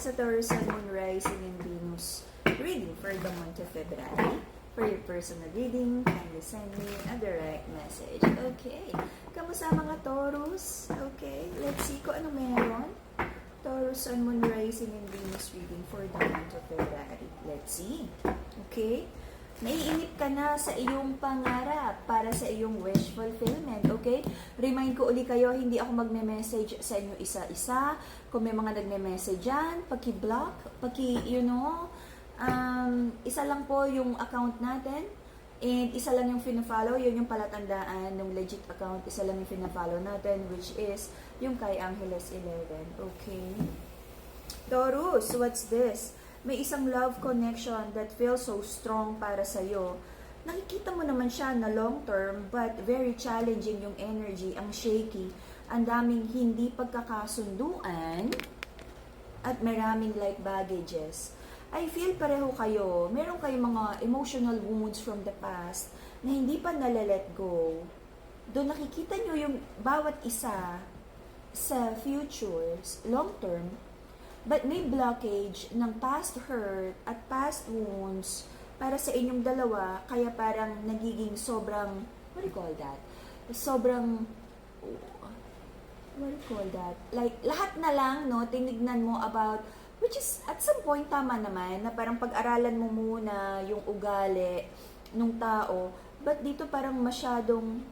sa Taurus Sun, Moon, Rising, and Venus reading for the month of February. For your personal reading, kindly send me a direct message. Okay. Kamusta mga Taurus? Okay. Let's see kung ano meron. Taurus Sun, Moon, Rising, and Venus reading for the month of February. Let's see. Okay. Naiinip ka na sa iyong pangarap para sa iyong wish fulfillment, okay? Remind ko uli kayo, hindi ako magme-message sa inyo isa-isa. Kung may mga nagme-message dyan, paki-block, isa lang po yung account natin. And isa lang yung fina-follow, yun yung palatandaan ng legit account. Isa lang yung fina-follow natin, which is yung kay Angeles 11, okay? Taurus, what's this? May isang love connection that feels so strong para sa'yo. Nakikita mo naman siya na long term, but very challenging yung energy, ang shaky. Ang daming hindi pagkakasunduan, at maraming like baggages. I feel pareho kayo. Meron kayong mga emotional wounds from the past na hindi pa nalalet go. Doon nakikita nyo yung bawat isa sa futures, long term, but may blockage ng past hurt at past wounds para sa inyong dalawa, kaya parang nagiging sobrang, what do you call that? Like, lahat na lang, no, tinignan mo about, which is, at some point, tama naman, na parang pag-aralan mo muna yung ugali ng tao, but dito parang masyadong,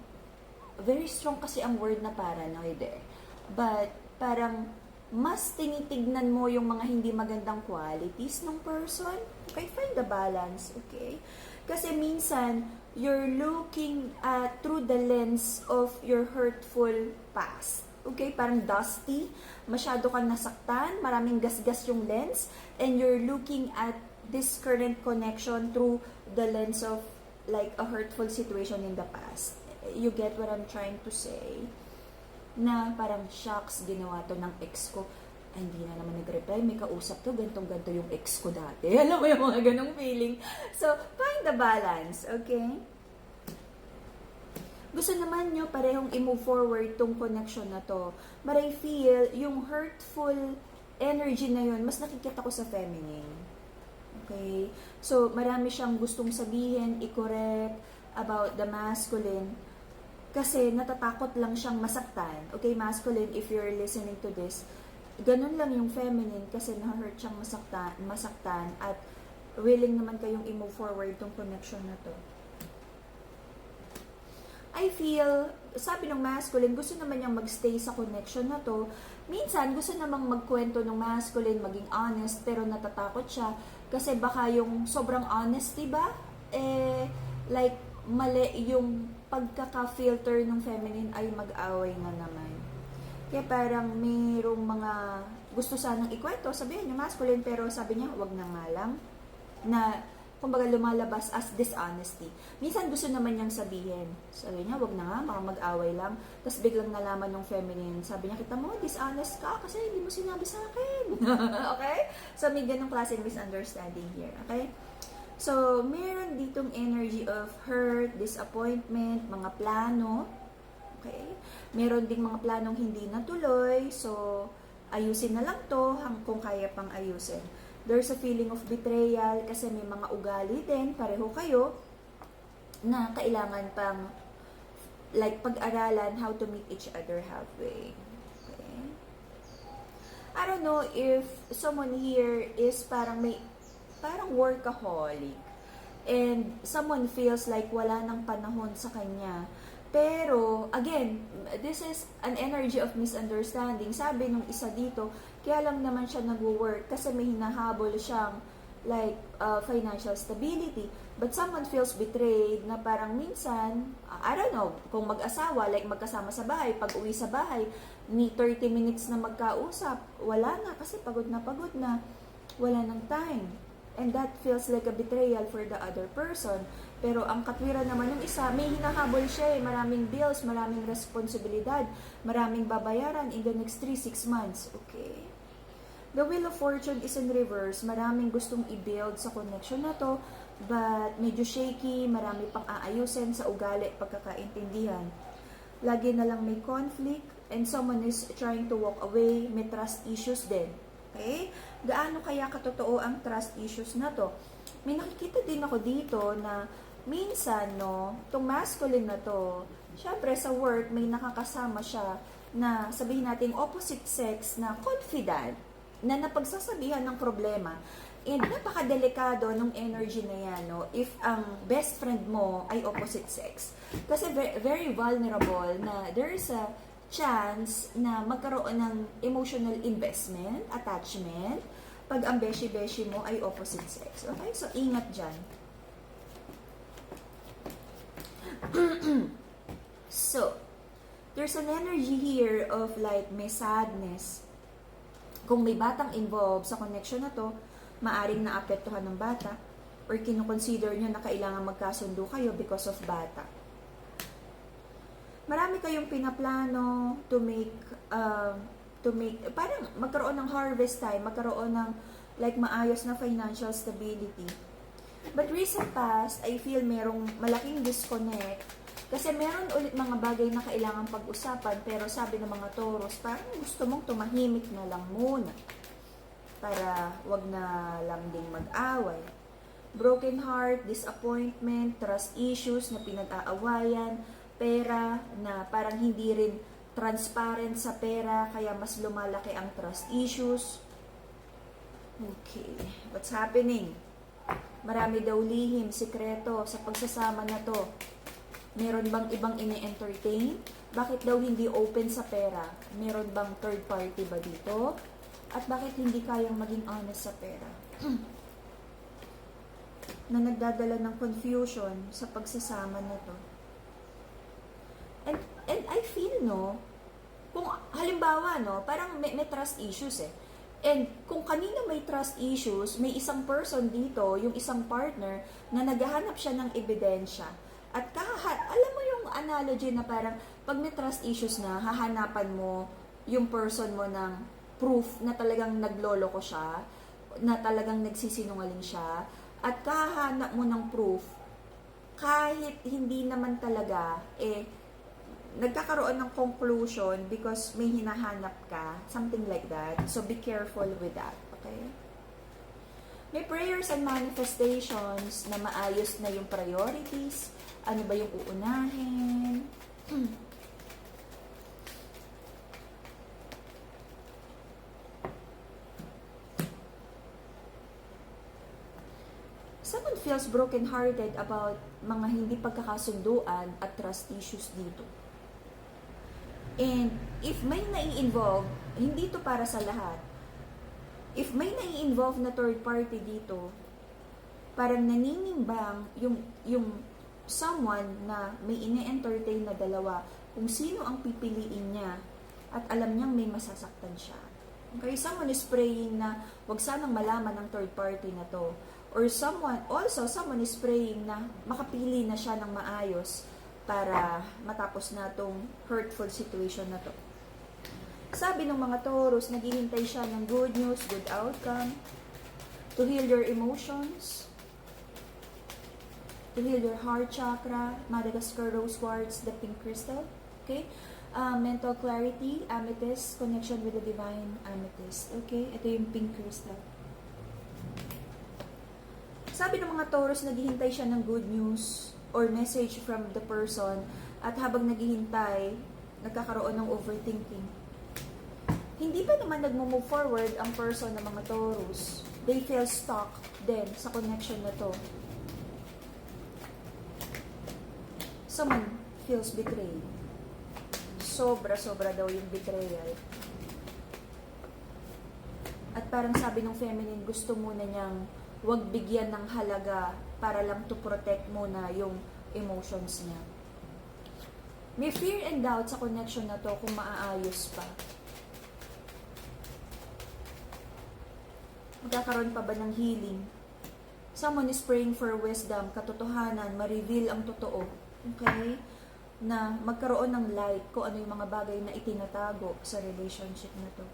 very strong kasi ang word na paranoid eh. But, parang, mas tinitignan mo yung mga hindi magandang qualities ng person. Okay, find the balance, okay? Kasi minsan, you're looking at through the lens of your hurtful past. Okay, parang dusty, masyado kang nasaktan, maraming gasgas yung lens, and you're looking at this current connection through the lens of like a hurtful situation in the past. You get what I'm trying to say? Na parang, shocks, ginawa to ng ex ko. Ay, hindi na naman nag-reply, may kausap to, gantong-ganto yung ex ko dati. Alam mo yung mga ganong feeling. So, find the balance, okay? Gusto naman nyo parehong i-move forward tong connection na to. But I feel, yung hurtful energy na yun, mas nakikita ko sa feminine. Okay? So, marami siyang gustong sabihin, i-correct about the masculine. Kasi natatakot lang siyang masaktan. Okay, masculine, if you're listening to this, ganun lang yung feminine kasi na-hurt siyang masaktan at willing naman kayong i-move forward tong connection na to. I feel, sabi ng masculine, gusto naman niyang magstay sa connection na to. Minsan, gusto namang magkwento ng masculine, maging honest, pero natatakot siya kasi baka yung sobrang honesty ba? Like, mali yung pagkaka-filter ng feminine ay mag-away na naman. Kaya parang mayroong mga gusto sanang ikwento, sabihin yung masculine, pero sabi niya, wag na nga lang. Na, kumbaga lumalabas as dishonesty. Minsan gusto naman niyang sabihin. Sabi niya, wag na nga, baka mag-away lang. Tapos biglang nalaman ng feminine. Sabi niya, kita mo, dishonest ka kasi hindi mo sinabi sa akin. Okay? So, may ganong klaseng misunderstanding here. Okay? So, meron ditong energy of hurt, disappointment, mga plano. Okay? Meron ding mga planong hindi natuloy. So, ayusin na lang to kung kaya pang ayusin. There's a feeling of betrayal kasi may mga ugali din, pareho kayo, na kailangan pang like pag-aralan how to meet each other halfway. Okay? I don't know if someone here is parang workaholic and someone feels like wala nang panahon sa kanya. Pero, again, this is an energy of misunderstanding. Sabi nung isa dito, kaya lang naman siya nag-work kasi may hinahabol siyang like financial stability. But someone feels betrayed na parang minsan, I don't know, kung mag-asawa, like magkasama sa bahay, pag uwi sa bahay, ni 30 minutes na magkausap, wala na kasi pagod na, wala nang time. And that feels like a betrayal for the other person. Pero ang katwiran naman ng isa, may hinahabol siya eh. Maraming bills, maraming responsibilidad, maraming babayaran in the next 3-6 months. Okay? The Wheel of Fortune is in reverse. Maraming gustong i-build sa connection na to, but medyo shaky, marami pang aayusin sa ugali, pagkakaintindihan. Lagi na lang may conflict, and someone is trying to walk away, may trust issues din. Okay? Gaano kaya katotoo ang trust issues na to? May nakikita din ako dito na minsan, no, itong masculine na to, syempre sa work, may nakakasama siya na sabihin natin opposite sex na confident, na napagsasabihan ng problema. And napakadelikado ng energy na yan, no? If ang best friend mo ay opposite sex. Kasi very vulnerable na there is a chance na magkaroon ng emotional investment, attachment, pag ang beshi-beshi mo ay opposite sex. Okay? So, ingat dyan. So, there's an energy here of like may sadness. Kung may batang involved sa connection na to, maaring naapektuhan ng bata or kinukonsider nyo na kailangan magkasundo kayo because of bata. Marami kayong pinaplano to make parang magkaroon ng harvest time, magkaroon ng like maayos na financial stability. But recent past, I feel merong malaking disconnect kasi meron ulit mga bagay na kailangan pag-usapan pero sabi ng mga Taurus, parang gusto mong tumahimik na lang muna para wag na lang ding mag-away. Broken heart, disappointment, trust issues na pinag-aawayan, pera na parang hindi rin transparent sa pera kaya mas lumalaki ang trust issues. Okay, what's happening? Marami daw lihim, sikreto sa pagsasama na to. Meron bang ibang ine-entertain? Bakit daw hindi open sa pera? Meron bang third party ba dito? At bakit hindi kayang maging honest sa pera? Na nagdadala ng confusion sa pagsasama na to. And I feel, no, kung halimbawa, no, parang may trust issues eh. And kung kanina may trust issues, may isang person dito, yung isang partner, na naghahanap siya ng ebidensya. At alam mo yung analogy na parang pag may trust issues na, hahanapan mo yung person mo ng proof na talagang nagloloko siya, na talagang nagsisinungaling siya, at kahanap mo ng proof, kahit hindi naman talaga, nagkakaroon ng conclusion because may hinahanap ka, something like that. So, be careful with that, okay? May prayers and manifestations na maayos na yung priorities. Ano ba yung uunahin? Someone feels broken-hearted about mga hindi pagkakasunduan at trust issues dito. And if may nai-involve, hindi to para sa lahat. If may nai-involve na third party dito, parang naninimbang yung someone na may ine-entertain na dalawa kung sino ang pipiliin niya at alam niyang may masasaktan siya. Okay, someone is praying na wag sanang malaman ng third party na to. Or someone is praying na makapili na siya ng maayos para matapos na tong hurtful situation na to. Sabi ng mga Taurus, naghihintay siya ng good news, good outcome, to heal your emotions, to heal your heart chakra, Madagascar rose quartz, the pink crystal, okay? Mental clarity, amethyst, connection with the divine amethyst, okay? Ito yung pink crystal. Sabi ng mga Taurus, naghihintay siya ng good news or message from the person at habang naghihintay, nagkakaroon ng overthinking. Hindi pa naman nag-move forward ang person ng mga Taurus. They feel stuck din sa connection na to. Someone feels betrayed. Sobra-sobra daw yung betrayal. At parang sabi ng feminine, gusto muna niyang wag bigyan ng halaga para lang to protect muna yung emotions niya. May fear and doubt sa connection na to kung maaayos pa. Magkakaroon pa ba ng healing? Someone is praying for wisdom, katotohanan, ma-reveal ang totoo. Okay? Na magkaroon ng light kung ano yung mga bagay na itinatago sa relationship na to.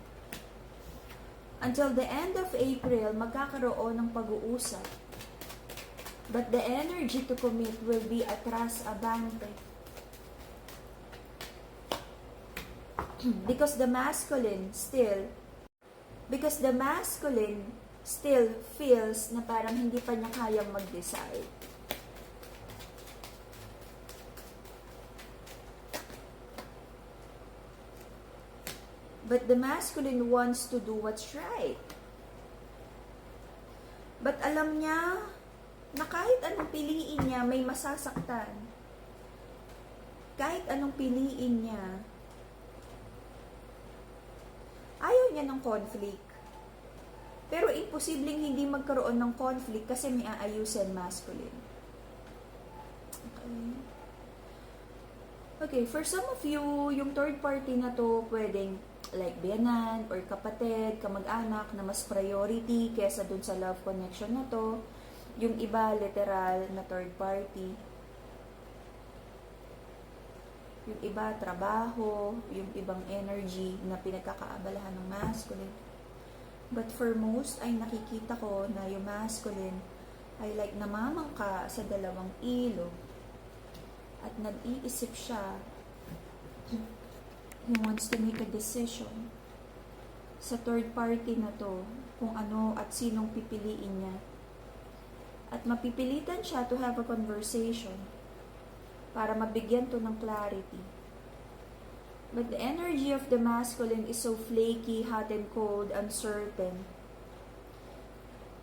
Until the end of April, magkakaroon ng pag-uusap. But the energy to commit will be atras abante. Because the masculine still Because the masculine still feels na parang hindi pa niya kayang mag-decide. But the masculine wants to do what's right. But alam niya na kahit anong piliin niya, may masasaktan. Kahit anong piliin niya, ayaw niya ng conflict. Pero imposibleng hindi magkaroon ng conflict kasi may aayusin masculine. Okay, for some of you, yung third party na to pwedeng like biyanan or kapatid, kamag-anak na mas priority kesa dun sa love connection na to. Yung iba, literal na third party. Yung iba, trabaho. Yung ibang energy na pinagkakaabalahan ng masculine. But for most, ay nakikita ko na yung masculine ay like namamangka sa dalawang ilog. At nag-iisip siya. He wants to make a decision sa third party na to kung ano at sinong pipiliin niya. At mapipilitan siya to have a conversation para mabigyan to ng clarity. But the energy of the masculine is so flaky, hot and cold, uncertain.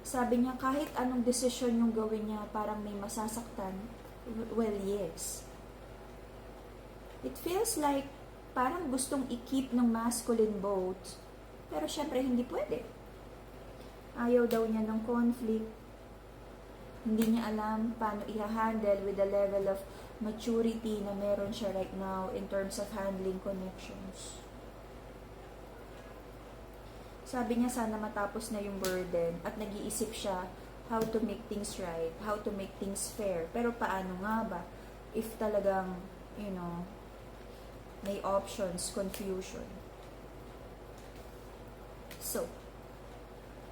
Sabi niya kahit anong decision yung gawin niya parang may masasaktan. Well, yes. It feels like parang gustong i-keep ng masculine both, pero syempre hindi pwede. Ayaw daw niya ng conflict. Hindi niya alam paano i-handle with the level of maturity na meron siya right now in terms of handling connections. Sabi niya sana matapos na yung burden at nag-iisip siya how to make things right, how to make things fair. Pero paano nga ba if talagang, may options, confusion. So,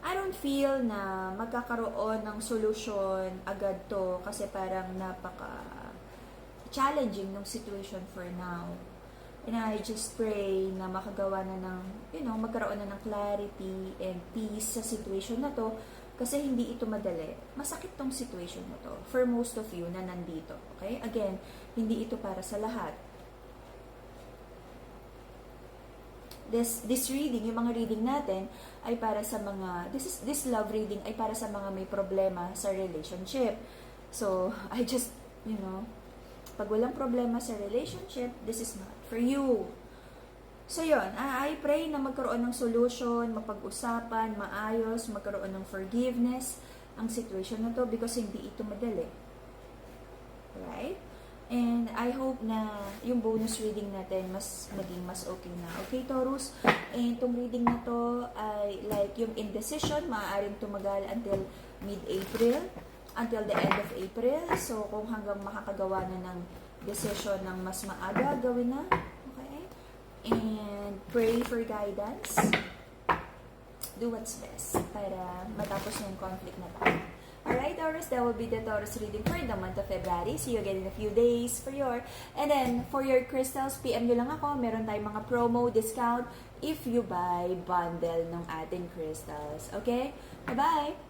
I don't feel na magkakaroon ng solusyon agad to kasi parang napaka-challenging ng situation for now. And I just pray na makagawa na ng, magkaroon na ng clarity and peace sa situation na to kasi hindi ito madali. Masakit tong situation na to for most of you na nandito. Okay? Again, hindi ito para sa lahat. This reading, yung mga reading natin ay para sa mga this love reading ay para sa mga may problema sa relationship. So, I just, pag walang problema sa relationship, this is not for you. So, yun, I pray na magkaroon ng solution, mapag-usapan, maayos, magkaroon ng forgiveness ang situation na to because hindi ito madali. Right? And I hope na yung bonus reading natin maging mas okay na. Okay, Taurus? And itong reading na to ay like yung indecision, maaaring tumagal until mid-April, until the end of April. So, kung hanggang makakagawa na ng decision ng mas maaga, gawin na. Okay? And pray for guidance. Do what's best para matapos na yung conflict na to. Alright, Taurus, that will be the Taurus reading for the month of February. See you again in a few days for your... And then, for your crystals, PM nyo lang ako. Meron tayong mga promo discount if you buy bundle ng ating crystals. Okay? Bye-bye!